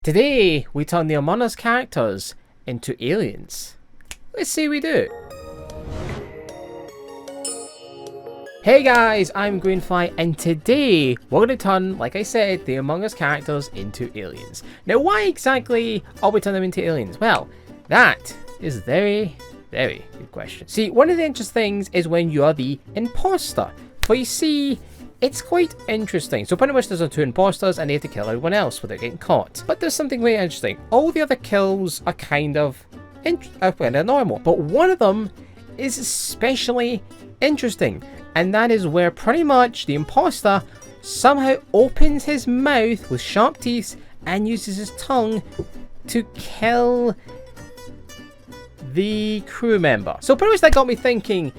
Today, we turn the Among Us characters into aliens. Let's see we do. Hey guys, I'm GreenFly, and today we're going to turn, like I said, the Among Us characters into aliens. Now, why exactly are we turning them into aliens? Well, that is very good question. See, one of the interesting things is when you're the imposter. For you see, it's quite interesting. So pretty much there's two imposters and they have to kill everyone else without getting caught. But there's something very interesting. All the other kills are kind of normal, but one of them is especially interesting. And that is where pretty much the imposter somehow opens his mouth with sharp teeth and uses his tongue to kill the crew member. So pretty much that got me thinking,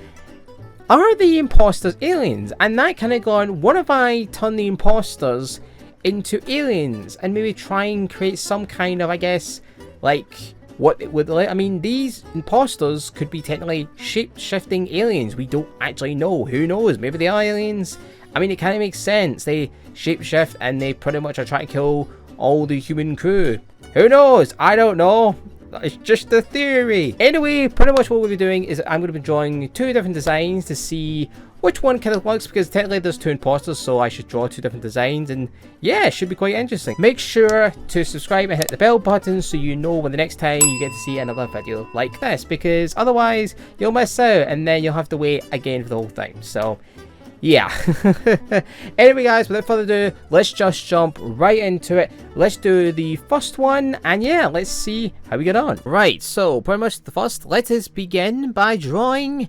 are the imposters aliens? And that kind of gone, what if I turn the imposters into aliens and maybe try and create some kind of, I guess, like, what it would, I mean, these imposters could be technically shape-shifting aliens. We don't actually know. Who knows? Maybe they are aliens. I mean, it kind of makes sense. They shape-shift and they pretty much are trying to kill all the human crew. Who knows? I don't know. It's just a theory. Anyway, pretty much what we'll be doing is I'm going to be drawing two different designs to see which one kind of works, because technically there's two imposters, so I should draw two different designs, and yeah, it should be quite interesting. Make sure to subscribe and hit the bell button so you know when the next time you get to see another video like this, because otherwise you'll miss out and then you'll have to wait again for the whole thing. So yeah. Anyway guys, without further ado, let's just jump right into it. Let's do the first one, and yeah, let's see how we get on. Right, so pretty much the first, let us begin by drawing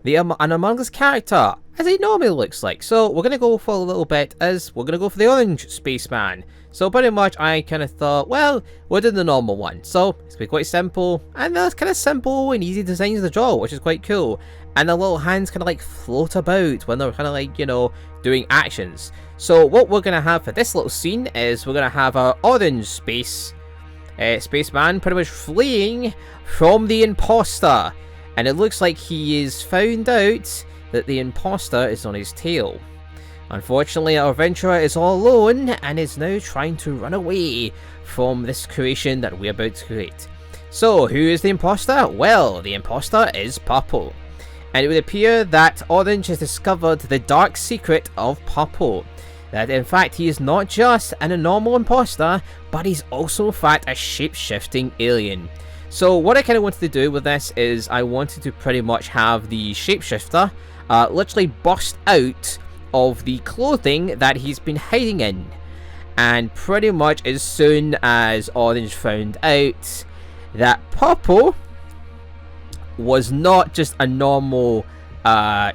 an Among Us character as it normally looks like. So we're going to go for a little bit as we're going to go for the orange spaceman. So pretty much I kind of thought, well, we'll do the normal one. So it's going to be quite simple, and that's kind of simple and easy designs to draw, which is quite cool. And the little hands kind of like float about when they're kind of like, you know, doing actions. So what we're going to have for this little scene is we're going to have our orange spaceman pretty much fleeing from the imposter. And it looks like he is found out that the imposter is on his tail. Unfortunately, our adventurer is all alone and is now trying to run away from this creation that we're about to create. So, who is the imposter? Well, the imposter is Purple. And it would appear that Orange has discovered the dark secret of Purple. That in fact he is not just a normal imposter, but he's also in fact a shape-shifting alien. So what I kind of wanted to do with this is I wanted to pretty much have the shapeshifter literally burst out of the clothing that he's been hiding in. And pretty much as soon as Orange found out that Purple was not just a normal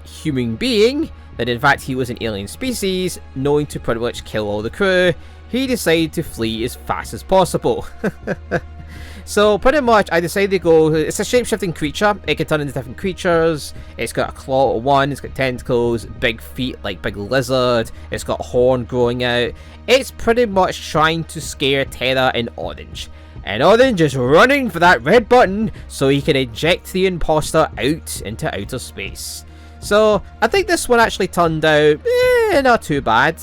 human being, that in fact he was an alien species, knowing to pretty much kill all the crew, he decided to flee as fast as possible. So pretty much I decided to go, it's a shape-shifting creature, it can turn into different creatures, it's got a claw at one, it's got tentacles, big feet like big lizard, it's got a horn growing out. It's pretty much trying to scare Terra and Orange. And Orange is running for that red button so he can eject the imposter out into outer space. So I think this one actually turned out not too bad.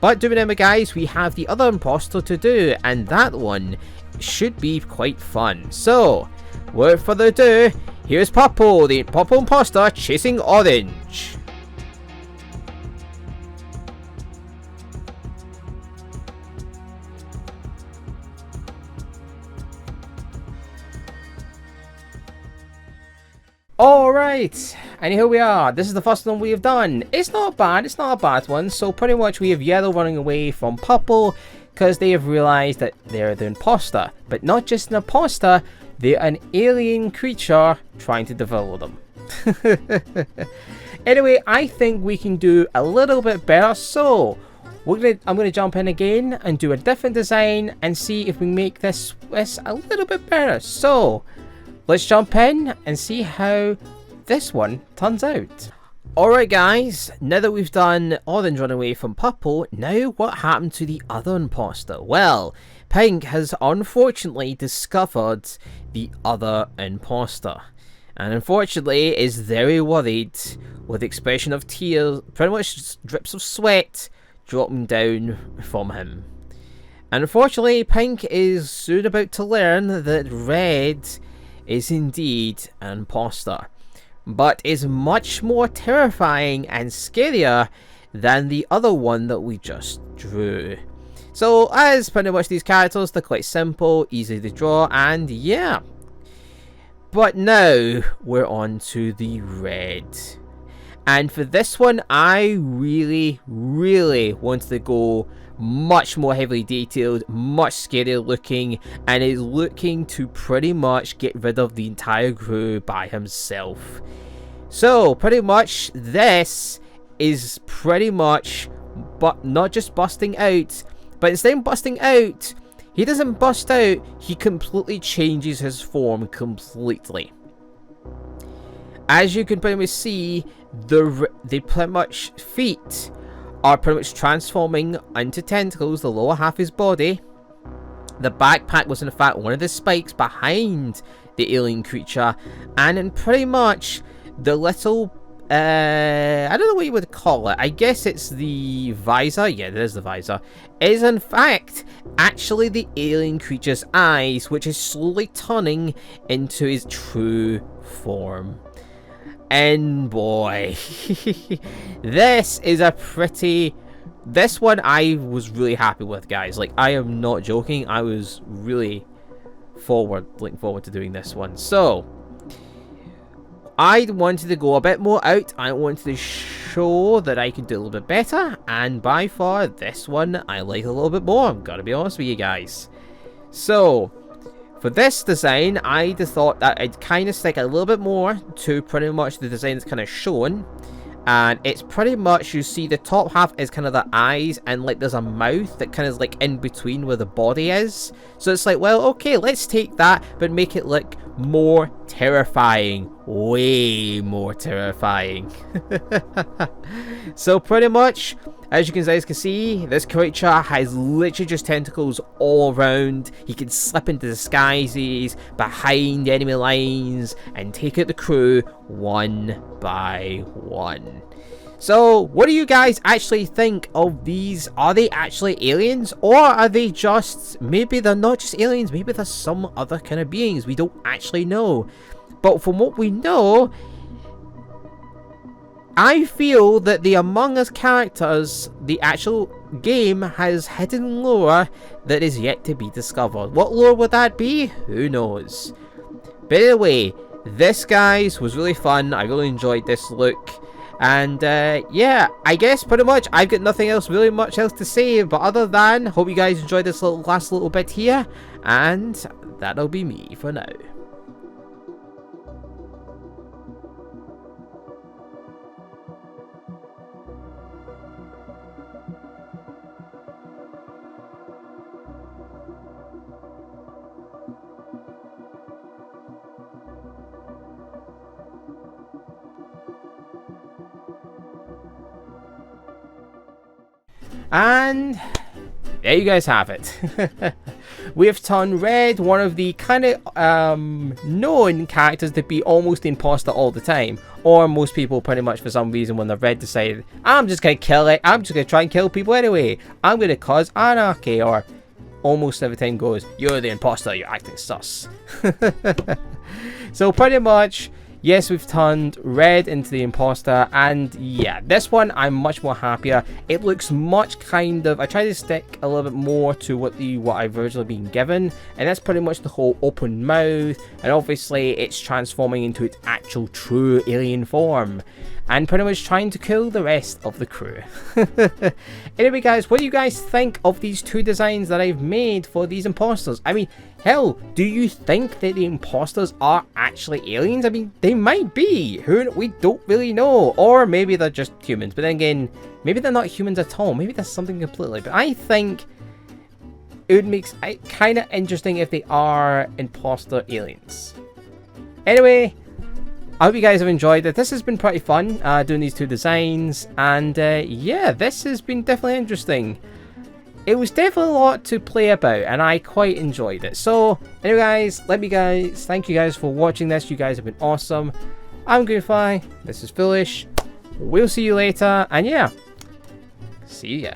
But do remember guys, we have the other imposter to do, and that one should be quite fun. So without further ado, here's Purple, the Purple imposter chasing Orange. Alright, and here we are. This is the first one we have done. It's not bad, it's not a bad one. So pretty much we have Yellow running away from Purple because they have realized that they're the imposter. But not just an imposter, they're an alien creature trying to devour them. Anyway, I think we can do a little bit better. So I'm gonna jump in again and do a different design and see if we make this a little bit better. So let's jump in and see how this one turns out. Alright guys, now that we've done Orange run away from Purple, now what happened to the other imposter? Well, Pink has unfortunately discovered the other imposter. And unfortunately is very worried with the expression of tears, pretty much drips of sweat dropping down from him. Unfortunately, Pink is soon about to learn that Red is indeed an imposter, but is much more terrifying and scarier than the other one that we just drew. So, as pretty much these characters, they're quite simple, easy to draw, and yeah. But now, we're on to the Red. And for this one, I really wanted to go much more heavily detailed, much scarier looking, and is looking to pretty much get rid of the entire crew by himself. So, pretty much, this is pretty much, but not just busting out, but instead of busting out, he doesn't bust out, he completely changes his form completely. As you can pretty much see, the pretty much feet are pretty much transforming into tentacles, the lower half of his body. The backpack was in fact one of the spikes behind the alien creature, and in pretty much the little, I don't know what you would call it, I guess it's the visor, yeah, there's the visor, is in fact actually the alien creature's eyes, which is slowly turning into his true form. And boy, this is a pretty, this one I was really happy with, guys. Like, I am not joking, I was really looking forward to doing this one. So, I wanted to go a bit more out, I wanted to show that I could do a little bit better, and by far, this one I like a little bit more, I'm gonna be honest with you guys. So, for this design, I just thought that I'd kind of stick a little bit more to pretty much the design that's kind of shown. And it's pretty much, you see the top half is kind of the eyes, and like there's a mouth that kind of like in between where the body is. So it's like, well, okay, let's take that, but make it look more terrifying. Way more terrifying. So pretty much, as you guys can see, this creature has literally just tentacles all around. He can slip into disguises behind enemy lines and take out the crew one by one. So, what do you guys actually think of these? Are they actually aliens? Or are they just, maybe they're not just aliens, maybe they're some other kind of beings. We don't actually know. But from what we know, I feel that the Among Us characters, the actual game, has hidden lore that is yet to be discovered. What lore would that be? Who knows? But anyway, this, guys, was really fun. I really enjoyed this look. And yeah, I guess pretty much I've got nothing else, really much else to say. But other than, hope you guys enjoyed this last little bit here. And that'll be me for now. And there you guys have it. We have turned Red, one of the kind of known characters, to be almost the imposter all the time. Or most people pretty much for some reason when they're Red decide, I'm just going to kill it, I'm just going to try and kill people anyway. I'm going to cause anarchy. Or almost every time goes, you're the imposter, you're acting sus. So pretty much, yes, we've turned Red into the imposter, and yeah, this one I'm much more happier. It looks much kind of, I try to stick a little bit more to what I've originally been given, and that's pretty much the whole open mouth, and obviously it's transforming into its actual true alien form, and pretty much trying to kill the rest of the crew. Anyway, guys, what do you guys think of these two designs that I've made for these imposters? I mean, hell, do you think that the imposters are actually aliens? I mean, they might be. We don't really know. Or maybe they're just humans. But then again, maybe they're not humans at all. Maybe that's something completely. But I think it would make it kind of interesting if they are imposter aliens. Anyway, I hope you guys have enjoyed it. This has been pretty fun, doing these two designs. And yeah, this has been definitely interesting. It was definitely a lot to play about, and I quite enjoyed it. So, anyway, guys, thank you guys for watching this. You guys have been awesome. I'm GreenFly. This is Foolish. We'll see you later, and yeah, see ya.